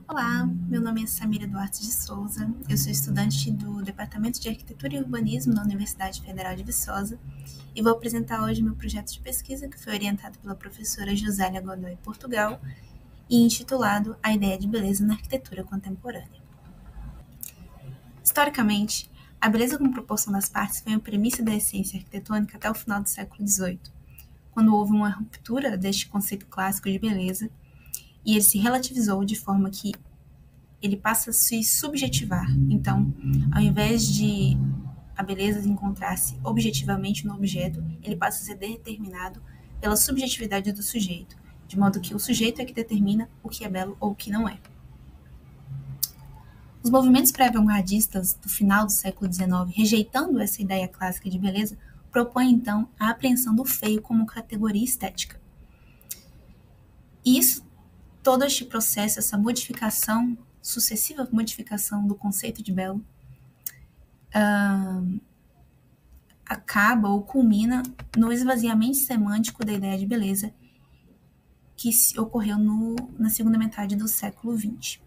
Olá, meu nome é Samira Duarte de Souza, eu sou estudante do Departamento de Arquitetura e Urbanismo na Universidade Federal de Viçosa e vou apresentar hoje meu projeto de pesquisa que foi orientado pela professora Josélia Godoy Portugal e intitulado A Ideia de Beleza na Arquitetura Contemporânea. Historicamente, a beleza como proporção das partes foi uma premissa da essência arquitetônica até o final do século XVIII, quando houve uma ruptura deste conceito clássico de beleza e ele se relativizou de forma que ele passa a se subjetivar. Então, ao invés de a beleza encontrar-se objetivamente no objeto, ele passa a ser determinado pela subjetividade do sujeito, de modo que o sujeito é que determina o que é belo ou o que não é. Os movimentos pré-vanguardistas do final do século XIX, rejeitando essa ideia clássica de beleza, propõem então a apreensão do feio como categoria estética. E isso, todo este processo, essa modificação, sucessiva modificação do conceito de belo, acaba ou culmina no esvaziamento semântico da ideia de beleza que ocorreu na segunda metade do século XX,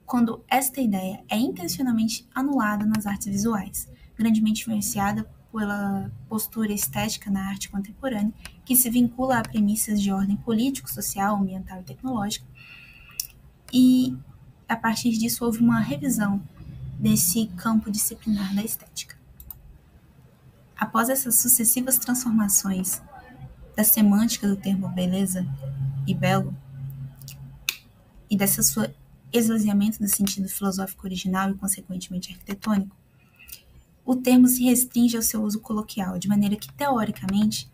quando esta ideia é intencionalmente anulada nas artes visuais, grandemente influenciada pela postura estética na arte contemporânea, que se vincula a premissas de ordem político, social, ambiental e tecnológica, e a partir disso houve uma revisão desse campo disciplinar da estética. Após essas sucessivas transformações da semântica do termo beleza e belo, e dessa sua esvaziamento do sentido filosófico original e, consequentemente, arquitetônico, o termo se restringe ao seu uso coloquial, de maneira que, teoricamente,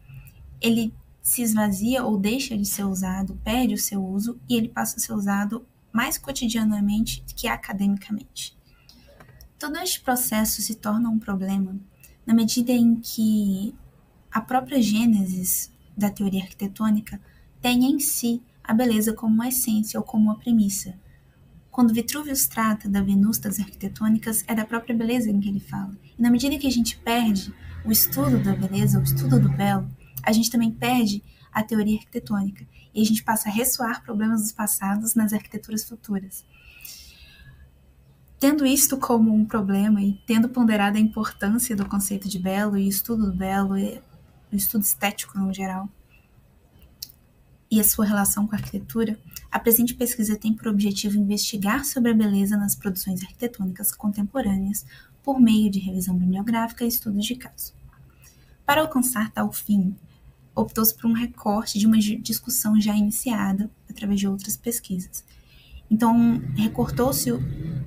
ele se esvazia ou deixa de ser usado, perde o seu uso e ele passa a ser usado mais cotidianamente que academicamente. Todo este processo se torna um problema na medida em que a própria gênese da teoria arquitetônica tem em si a beleza como uma essência ou como uma premissa. Quando Vitruvius trata da Venustas arquitetônicas, é da própria beleza em que ele fala. E na medida que a gente perde o estudo da beleza, o estudo do belo, a gente também perde a teoria arquitetônica. E a gente passa a ressoar problemas dos passados nas arquiteturas futuras. Tendo isto como um problema e tendo ponderado a importância do conceito de belo e o estudo do belo e o estudo estético no geral, e a sua relação com a arquitetura, a presente pesquisa tem por objetivo investigar sobre a beleza nas produções arquitetônicas contemporâneas por meio de revisão bibliográfica e estudos de caso. Para alcançar tal fim, optou-se por um recorte de uma discussão já iniciada através de outras pesquisas. Então, recortou-se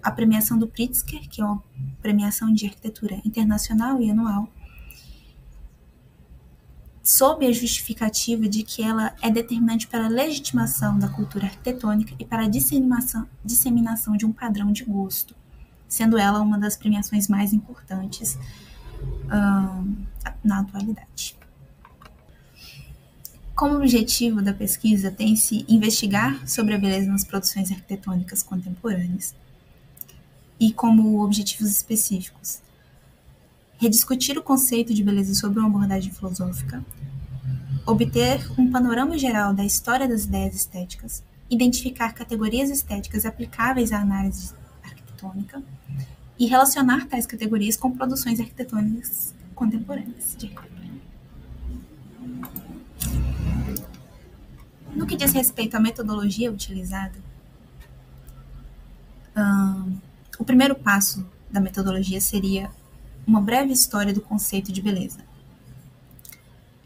a premiação do Pritzker, que é uma premiação de arquitetura internacional e anual, sob a justificativa de que ela é determinante para a legitimação da cultura arquitetônica e para a disseminação de um padrão de gosto, sendo ela uma das premiações mais importantes na atualidade. Como objetivo da pesquisa tem-se investigar sobre a beleza nas produções arquitetônicas contemporâneas e como objetivos específicos rediscutir o conceito de beleza sob uma abordagem filosófica, obter um panorama geral da história das ideias estéticas, identificar categorias estéticas aplicáveis à análise arquitetônica e relacionar tais categorias com produções arquitetônicas contemporâneas. No que diz respeito à metodologia utilizada, o primeiro passo da metodologia seria uma breve história do conceito de beleza.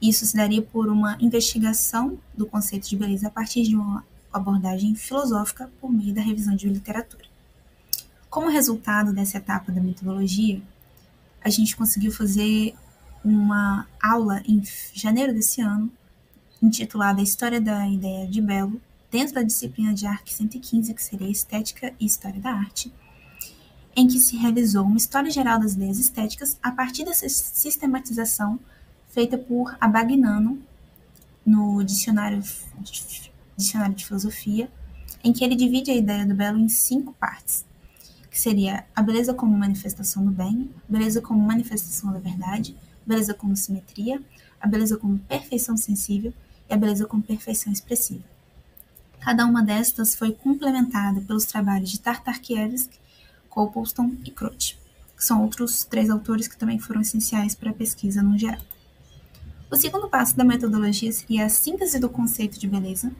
Isso se daria por uma investigação do conceito de beleza a partir de uma abordagem filosófica por meio da revisão de literatura. Como resultado dessa etapa da metodologia, a gente conseguiu fazer uma aula em janeiro desse ano, intitulada História da Ideia de Belo, dentro da disciplina de Arq 115, que seria Estética e História da Arte, em que se realizou uma história geral das ideias estéticas a partir dessa sistematização feita por Abagnano no Dicionário de Filosofia, em que ele divide a ideia do belo em 5 partes, que seria a beleza como manifestação do bem, beleza como manifestação da verdade, beleza como simetria, a beleza como perfeição sensível e a beleza como perfeição expressiva. Cada uma destas foi complementada pelos trabalhos de Tartakiewicz, Copleston e Croce, que são outros 3 autores que também foram essenciais para a pesquisa no geral. O segundo passo da metodologia seria a síntese do conceito de beleza,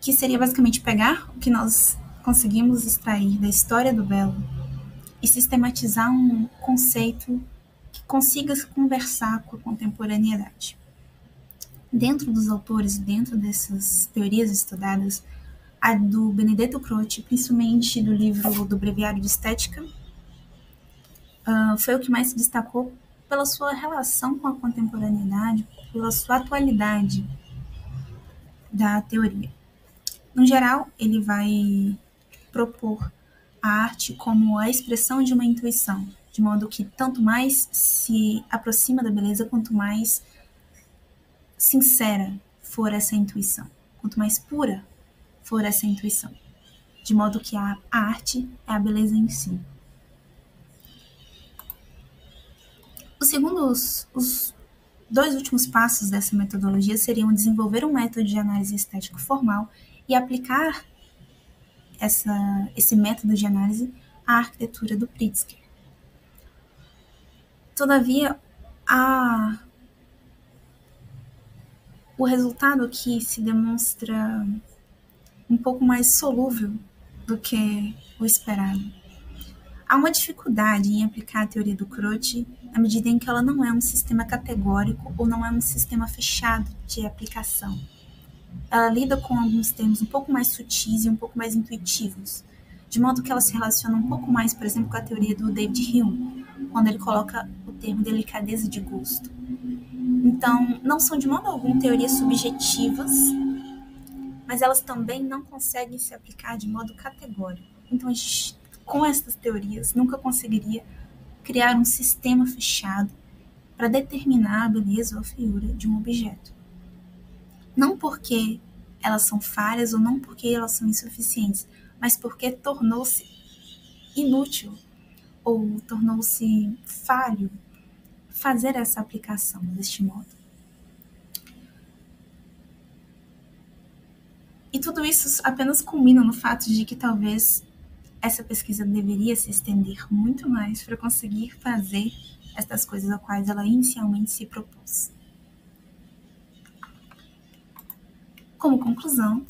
que seria basicamente pegar o que nós conseguimos extrair da história do belo e sistematizar um conceito que consiga conversar com a contemporaneidade. Dentro dos autores e dentro dessas teorias estudadas, a do Benedetto Croce, principalmente do livro do Breviário de Estética, foi o que mais se destacou pela sua relação com a contemporaneidade, pela sua atualidade da teoria. No geral, ele vai propor a arte como a expressão de uma intuição, de modo que tanto mais se aproxima da beleza, quanto mais sincera for essa intuição, quanto mais pura for essa intuição, de modo que a arte é a beleza em si. Os 2 últimos passos dessa metodologia seriam desenvolver um método de análise estético formal e aplicar esse método de análise à arquitetura do Pritzker. Todavia, o resultado aqui se demonstra um pouco mais solúvel do que o esperado. Há uma dificuldade em aplicar a teoria do Croce à medida em que ela não é um sistema categórico ou não é um sistema fechado de aplicação. Ela lida com alguns termos um pouco mais sutis e um pouco mais intuitivos, de modo que ela se relaciona um pouco mais, por exemplo, com a teoria do David Hume, quando ele coloca o termo delicadeza de gosto. Então, não são de modo algum teorias subjetivas, mas elas também não conseguem se aplicar de modo categórico. Então, a gente, com essas teorias, nunca conseguiria criar um sistema fechado para determinar a beleza ou a feiura de um objeto. Não porque elas são falhas ou não porque elas são insuficientes, mas porque tornou-se inútil ou tornou-se falho fazer essa aplicação deste modo. E tudo isso apenas culmina no fato de que talvez essa pesquisa deveria se estender muito mais para conseguir fazer estas coisas a quais ela inicialmente se propôs. Como conclusão,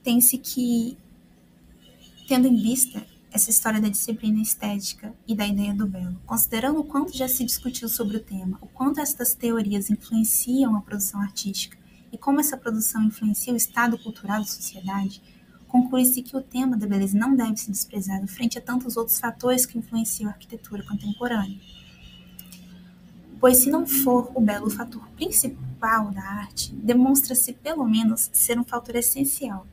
tem-se que, tendo em vista essa história da disciplina estética e da ideia do belo, considerando o quanto já se discutiu sobre o tema, o quanto estas teorias influenciam a produção artística e como essa produção influencia o estado cultural da sociedade, conclui-se que o tema da beleza não deve ser desprezado frente a tantos outros fatores que influenciam a arquitetura contemporânea. Pois se não for o belo o fator principal da arte, demonstra-se pelo menos ser um fator essencial.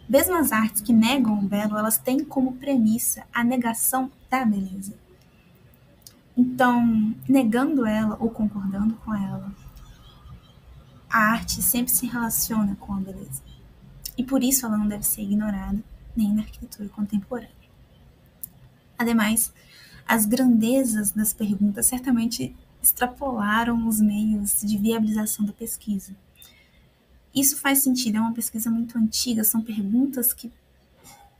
Mesmo as artes que negam o belo, elas têm como premissa a negação da beleza. Então, negando ela ou concordando com ela, a arte sempre se relaciona com a beleza. E por isso ela não deve ser ignorada nem na arquitetura contemporânea. Ademais, as grandezas das perguntas certamente extrapolaram os meios de viabilização da pesquisa. Isso faz sentido, é uma pesquisa muito antiga, são perguntas que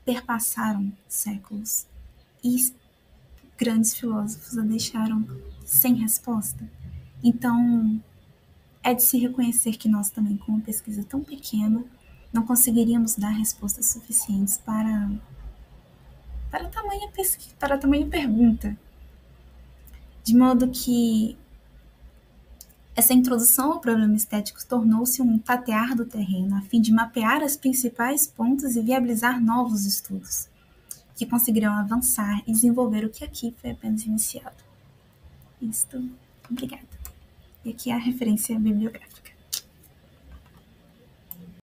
perpassaram séculos e grandes filósofos a deixaram sem resposta. Então, é de se reconhecer que nós também, com uma pesquisa tão pequena, não conseguiríamos dar respostas suficientes para a tamanha pergunta. De modo que essa introdução ao problema estético tornou-se um tatear do terreno a fim de mapear os principais pontos e viabilizar novos estudos, que conseguirão avançar e desenvolver o que aqui foi apenas iniciado. Isto, obrigada. E aqui é a referência bibliográfica.